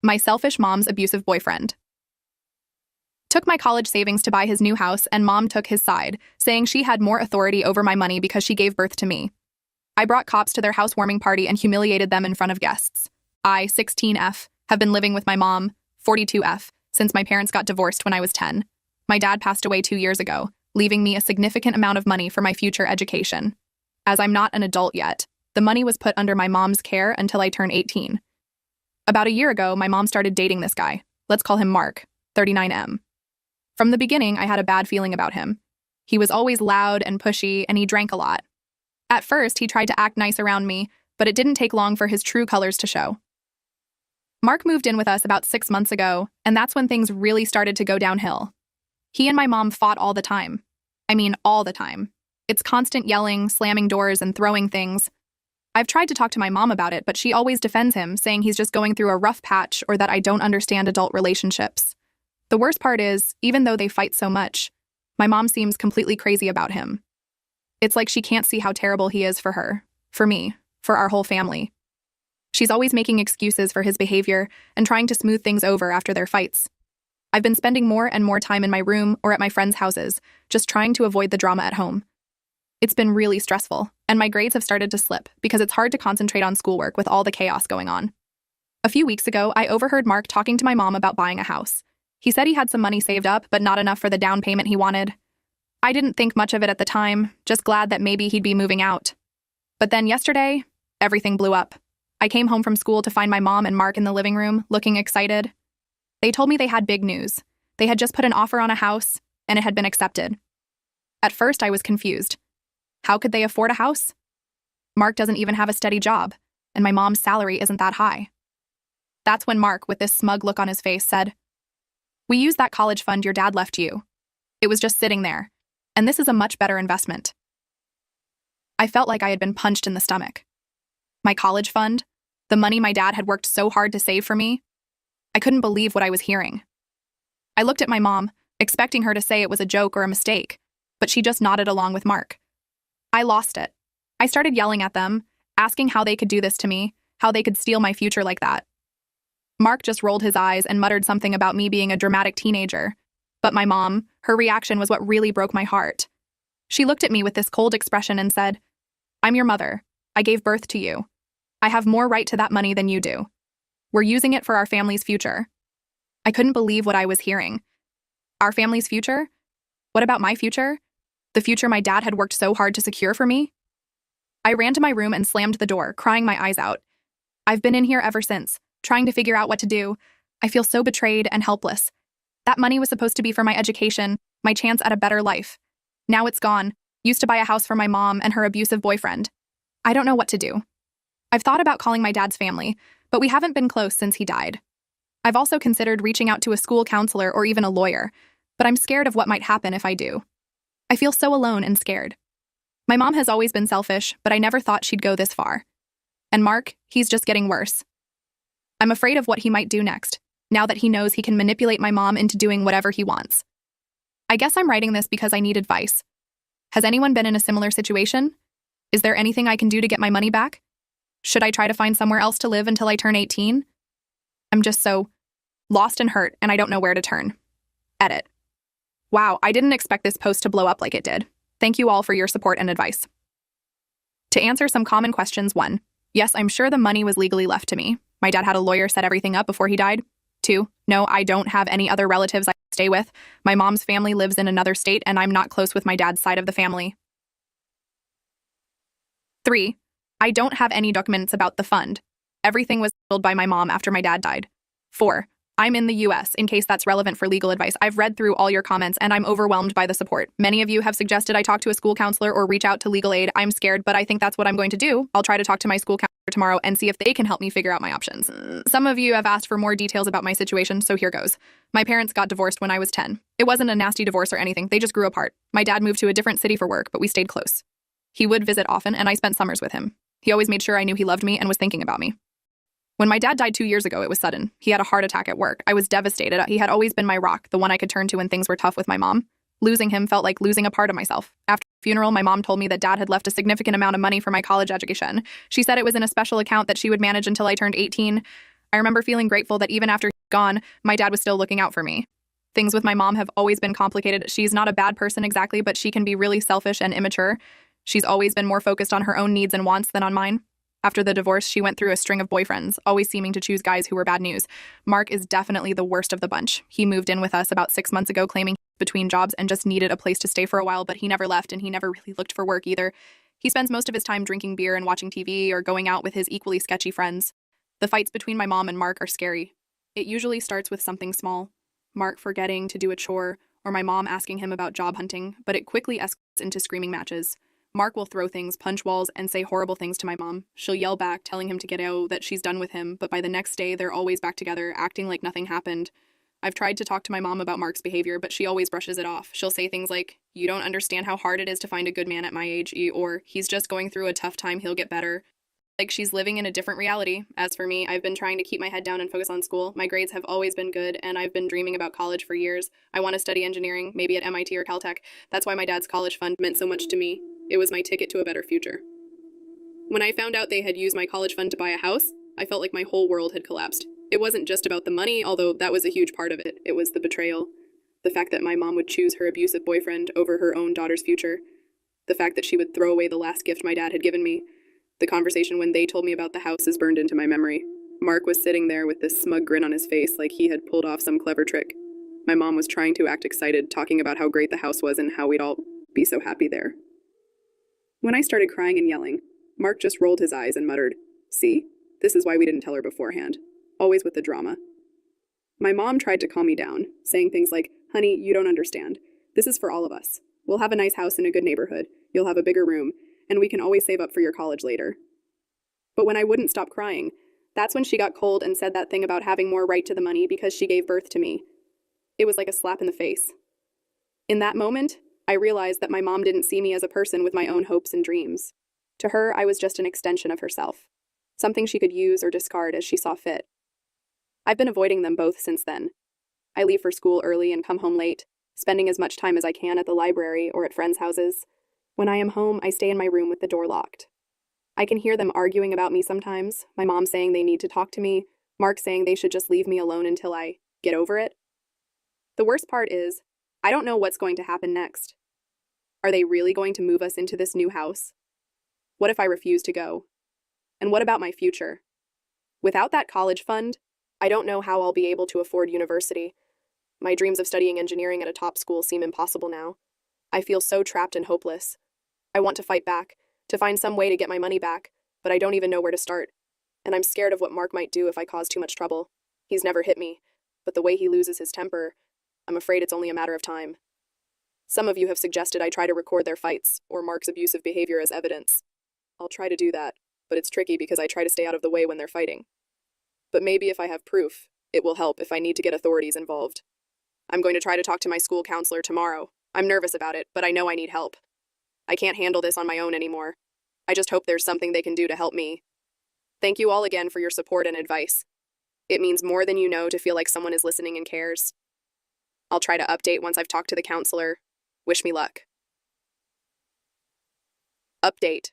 My selfish mom's abusive boyfriend. Took my college savings to buy his new house, and mom took his side, saying she had more authority over my money because she gave birth to me. I brought cops to their housewarming party and humiliated them in front of guests. I, 16F, have been living with my mom, 42F, since my parents got divorced when I was 10. My dad passed away 2 years ago, leaving me a significant amount of money for my future education. As I'm not an adult yet, the money was put under my mom's care until I turned 18. About a year ago, my mom started dating this guy. Let's call him Mark, 39M. From the beginning, I had a bad feeling about him. He was always loud and pushy, and he drank a lot. At first, he tried to act nice around me, but it didn't take long for his true colors to show. Mark moved in with us about 6 months ago, and that's when things really started to go downhill. He and my mom fought all the time. I mean, all the time. It's constant yelling, slamming doors, and throwing things. I've tried to talk to my mom about it, but she always defends him, saying he's just going through a rough patch or that I don't understand adult relationships. The worst part is, even though they fight so much, my mom seems completely crazy about him. It's like she can't see how terrible he is for her, for me, for our whole family. She's always making excuses for his behavior and trying to smooth things over after their fights. I've been spending more and more time in my room or at my friends' houses, just trying to avoid the drama at home. It's been really stressful, and my grades have started to slip because it's hard to concentrate on schoolwork with all the chaos going on. A few weeks ago, I overheard Mark talking to my mom about buying a house. He said he had some money saved up, but not enough for the down payment he wanted. I didn't think much of it at the time, just glad that maybe he'd be moving out. But then yesterday, everything blew up. I came home from school to find my mom and Mark in the living room, looking excited. They told me they had big news. They had just put an offer on a house, and it had been accepted. At first, I was confused. How could they afford a house? Mark doesn't even have a steady job, and my mom's salary isn't that high. That's when Mark, with this smug look on his face, said, "We used that college fund your dad left you. It was just sitting there, and this is a much better investment." I felt like I had been punched in the stomach. My college fund, the money my dad had worked so hard to save for me, I couldn't believe what I was hearing. I looked at my mom, expecting her to say it was a joke or a mistake, but she just nodded along with Mark. I lost it. I started yelling at them, asking how they could do this to me, how they could steal my future like that. Mark just rolled his eyes and muttered something about me being a dramatic teenager. But my mom, her reaction was what really broke my heart. She looked at me with this cold expression and said, "I'm your mother. I gave birth to you. I have more right to that money than you do. We're using it for our family's future." I couldn't believe what I was hearing. Our family's future? What about my future? The future my dad had worked so hard to secure for me? I ran to my room and slammed the door, crying my eyes out. I've been in here ever since, trying to figure out what to do. I feel so betrayed and helpless. That money was supposed to be for my education, my chance at a better life. Now it's gone, used to buy a house for my mom and her abusive boyfriend. I don't know what to do. I've thought about calling my dad's family, but we haven't been close since he died. I've also considered reaching out to a school counselor or even a lawyer, but I'm scared of what might happen if I do. I feel so alone and scared. My mom has always been selfish, but I never thought she'd go this far. And Mark, he's just getting worse. I'm afraid of what he might do next, now that he knows he can manipulate my mom into doing whatever he wants. I guess I'm writing this because I need advice. Has anyone been in a similar situation? Is there anything I can do to get my money back? Should I try to find somewhere else to live until I turn 18? I'm just so lost and hurt, and I don't know where to turn. Edit. Wow, I didn't expect this post to blow up like it did. Thank you all for your support and advice. To answer some common questions: 1. Yes, I'm sure the money was legally left to me. My dad had a lawyer set everything up before he died. 2. No, I don't have any other relatives I stay with. My mom's family lives in another state, and I'm not close with my dad's side of the family. 3. I don't have any documents about the fund. Everything was handled by my mom after my dad died. 4. I'm in the US, in case that's relevant for legal advice. I've read through all your comments, and I'm overwhelmed by the support. Many of you have suggested I talk to a school counselor or reach out to legal aid. I'm scared, but I think that's what I'm going to do. I'll try to talk to my school counselor tomorrow and see if they can help me figure out my options. Some of you have asked for more details about my situation, so here goes. My parents got divorced when I was 10. It wasn't a nasty divorce or anything. They just grew apart. My dad moved to a different city for work, but we stayed close. He would visit often, and I spent summers with him. He always made sure I knew he loved me and was thinking about me. When my dad died 2 years ago, it was sudden. He had a heart attack at work. I was devastated. He had always been my rock, the one I could turn to when things were tough with my mom. Losing him felt like losing a part of myself. After the funeral, my mom told me that dad had left a significant amount of money for my college education. She said it was in a special account that she would manage until I turned 18. I remember feeling grateful that even after he'd gone, my dad was still looking out for me. Things with my mom have always been complicated. She's not a bad person exactly, but she can be really selfish and immature. She's always been more focused on her own needs and wants than on mine. After the divorce, she went through a string of boyfriends, always seeming to choose guys who were bad news. Mark is definitely the worst of the bunch. He moved in with us about 6 months ago, claiming he was between jobs and just needed a place to stay for a while, but he never left and he never really looked for work either. He spends most of his time drinking beer and watching TV or going out with his equally sketchy friends. The fights between my mom and Mark are scary. It usually starts with something small. Mark forgetting to do a chore, or my mom asking him about job hunting, but it quickly escalates into screaming matches. Mark will throw things, punch walls, and say horrible things to my mom. She'll yell back, telling him to get out, that she's done with him, but by the next day, they're always back together, acting like nothing happened. I've tried to talk to my mom about Mark's behavior, but she always brushes it off. She'll say things like, "You don't understand how hard it is to find a good man at my age," or "He's just going through a tough time, he'll get better." Like she's living in a different reality. As for me, I've been trying to keep my head down and focus on school. My grades have always been good, and I've been dreaming about college for years. I want to study engineering, maybe at MIT or Caltech. That's why my dad's college fund meant so much to me. It was my ticket to a better future. When I found out they had used my college fund to buy a house, I felt like my whole world had collapsed. It wasn't just about the money, although that was a huge part of it. It was the betrayal. The fact that my mom would choose her abusive boyfriend over her own daughter's future. The fact that she would throw away the last gift my dad had given me. The conversation when they told me about the house is burned into my memory. Mark was sitting there with this smug grin on his face like he had pulled off some clever trick. My mom was trying to act excited, talking about how great the house was and how we'd all be so happy there. When I started crying and yelling, Mark just rolled his eyes and muttered, "See? This is why we didn't tell her beforehand." Always with the drama. My mom tried to calm me down, saying things like, "Honey, you don't understand. This is for all of us. We'll have a nice house in a good neighborhood. You'll have a bigger room, and we can always save up for your college later." But when I wouldn't stop crying, that's when she got cold and said that thing about having more right to the money because she gave birth to me. It was like a slap in the face. In that moment, I realized that my mom didn't see me as a person with my own hopes and dreams. To her, I was just an extension of herself, something she could use or discard as she saw fit. I've been avoiding them both since then. I leave for school early and come home late, spending as much time as I can at the library or at friends' houses. When I am home, I stay in my room with the door locked. I can hear them arguing about me sometimes, my mom saying they need to talk to me, Mark saying they should just leave me alone until I get over it. The worst part is, I don't know what's going to happen next. Are they really going to move us into this new house? What if I refuse to go? And what about my future? Without that college fund, I don't know how I'll be able to afford university. My dreams of studying engineering at a top school seem impossible now. I feel so trapped and hopeless. I want to fight back, to find some way to get my money back, but I don't even know where to start. And I'm scared of what Mark might do if I cause too much trouble. He's never hit me, but the way he loses his temper, I'm afraid it's only a matter of time. Some of you have suggested I try to record their fights, or Mark's abusive behavior as evidence. I'll try to do that, but it's tricky because I try to stay out of the way when they're fighting. But maybe if I have proof, it will help if I need to get authorities involved. I'm going to try to talk to my school counselor tomorrow. I'm nervous about it, but I know I need help. I can't handle this on my own anymore. I just hope there's something they can do to help me. Thank you all again for your support and advice. It means more than you know to feel like someone is listening and cares. I'll try to update once I've talked to the counselor. Wish me luck. Update.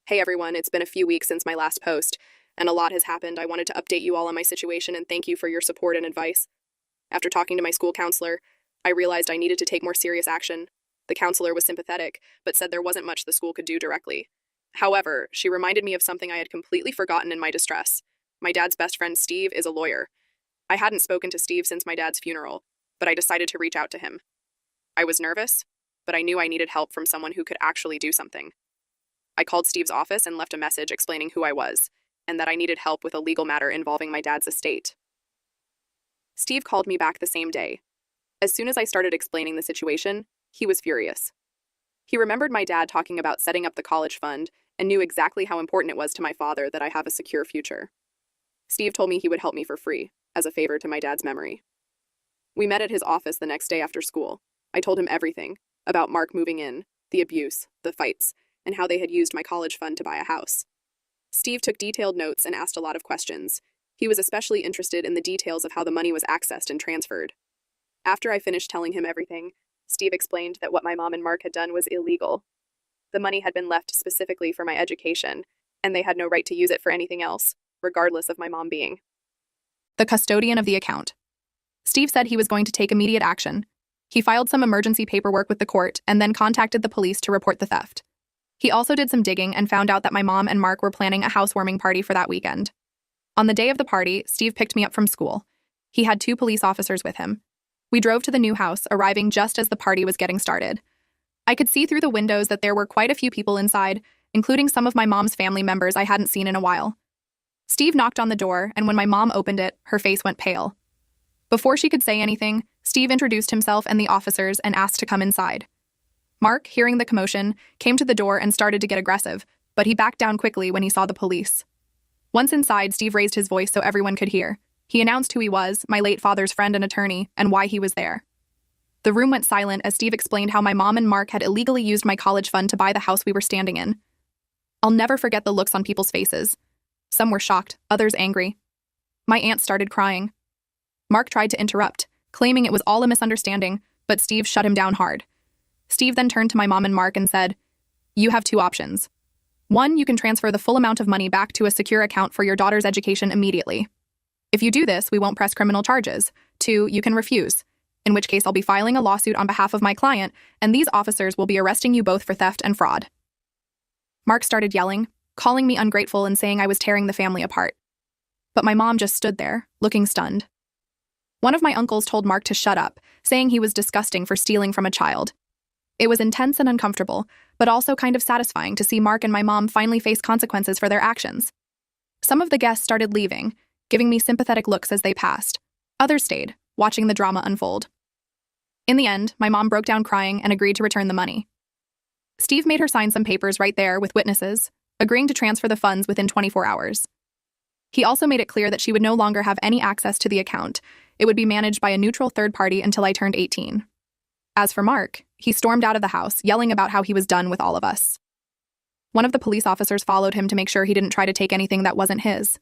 Hey everyone, it's been a few weeks since my last post, and a lot has happened. I wanted to update you all on my situation and thank you for your support and advice. After talking to my school counselor, I realized I needed to take more serious action. The counselor was sympathetic, but said there wasn't much the school could do directly. However, she reminded me of something I had completely forgotten in my distress. My dad's best friend, Steve, is a lawyer. I hadn't spoken to Steve since my dad's funeral, but I decided to reach out to him. I was nervous, but I knew I needed help from someone who could actually do something. I called Steve's office and left a message explaining who I was, and that I needed help with a legal matter involving my dad's estate. Steve called me back the same day. As soon as I started explaining the situation, he was furious. He remembered my dad talking about setting up the college fund and knew exactly how important it was to my father that I have a secure future. Steve told me he would help me for free, as a favor to my dad's memory. We met at his office the next day after school. I told him everything about Mark moving in, the abuse, the fights, and how they had used my college fund to buy a house. Steve took detailed notes and asked a lot of questions. He was especially interested in the details of how the money was accessed and transferred. After I finished telling him everything, Steve explained that what my mom and Mark had done was illegal. The money had been left specifically for my education, and they had no right to use it for anything else. regardless of my mom being the custodian of the account. Steve said he was going to take immediate action. He filed some emergency paperwork with the court and then contacted the police to report the theft. He also did some digging and found out that my mom and Mark were planning a housewarming party for that weekend. On the day of the party, Steve picked me up from school. He had 2 police officers with him. We drove to the new house, arriving just as the party was getting started. I could see through the windows that there were quite a few people inside, including some of my mom's family members I hadn't seen in a while. Steve knocked on the door, and when my mom opened it, her face went pale. Before she could say anything, Steve introduced himself and the officers and asked to come inside. Mark, hearing the commotion, came to the door and started to get aggressive, but he backed down quickly when he saw the police. Once inside, Steve raised his voice so everyone could hear. He announced who he was, my late father's friend and attorney, and why he was there. The room went silent as Steve explained how my mom and Mark had illegally used my college fund to buy the house we were standing in. I'll never forget the looks on people's faces. Some were shocked, others angry. My aunt started crying. Mark tried to interrupt, claiming it was all a misunderstanding, but Steve shut him down hard. Steve then turned to my mom and Mark and said, "You have 2 options. 1, you can transfer the full amount of money back to a secure account for your daughter's education immediately. If you do this, we won't press criminal charges. 2, you can refuse, in which case I'll be filing a lawsuit on behalf of my client, and these officers will be arresting you both for theft and fraud." Mark started yelling, calling me ungrateful and saying I was tearing the family apart. But my mom just stood there, looking stunned. One of my uncles told Mark to shut up, saying he was disgusting for stealing from a child. It was intense and uncomfortable, but also kind of satisfying to see Mark and my mom finally face consequences for their actions. Some of the guests started leaving, giving me sympathetic looks as they passed. Others stayed, watching the drama unfold. In the end, my mom broke down crying and agreed to return the money. Steve made her sign some papers right there with witnesses, agreeing to transfer the funds within 24 hours. He also made it clear that she would no longer have any access to the account. It would be managed by a neutral third party until I turned 18. As for Mark, he stormed out of the house, yelling about how he was done with all of us. One of the police officers followed him to make sure he didn't try to take anything that wasn't his.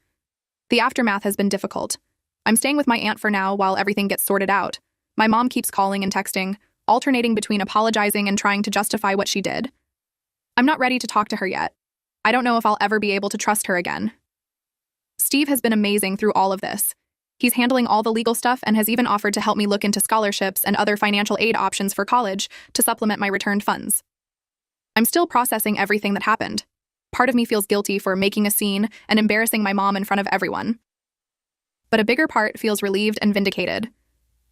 The aftermath has been difficult. I'm staying with my aunt for now while everything gets sorted out. My mom keeps calling and texting, alternating between apologizing and trying to justify what she did. I'm not ready to talk to her yet. I don't know if I'll ever be able to trust her again. Steve has been amazing through all of this. He's handling all the legal stuff and has even offered to help me look into scholarships and other financial aid options for college to supplement my returned funds. I'm still processing everything that happened. Part of me feels guilty for making a scene and embarrassing my mom in front of everyone. But a bigger part feels relieved and vindicated.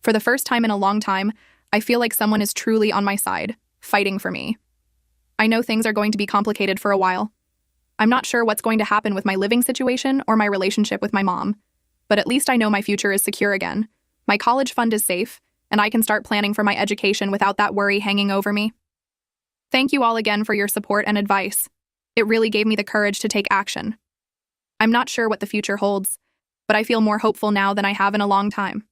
For the first time in a long time, I feel like someone is truly on my side, fighting for me. I know things are going to be complicated for a while. I'm not sure what's going to happen with my living situation or my relationship with my mom, but at least I know my future is secure again. My college fund is safe, and I can start planning for my education without that worry hanging over me. Thank you all again for your support and advice. It really gave me the courage to take action. I'm not sure what the future holds, but I feel more hopeful now than I have in a long time.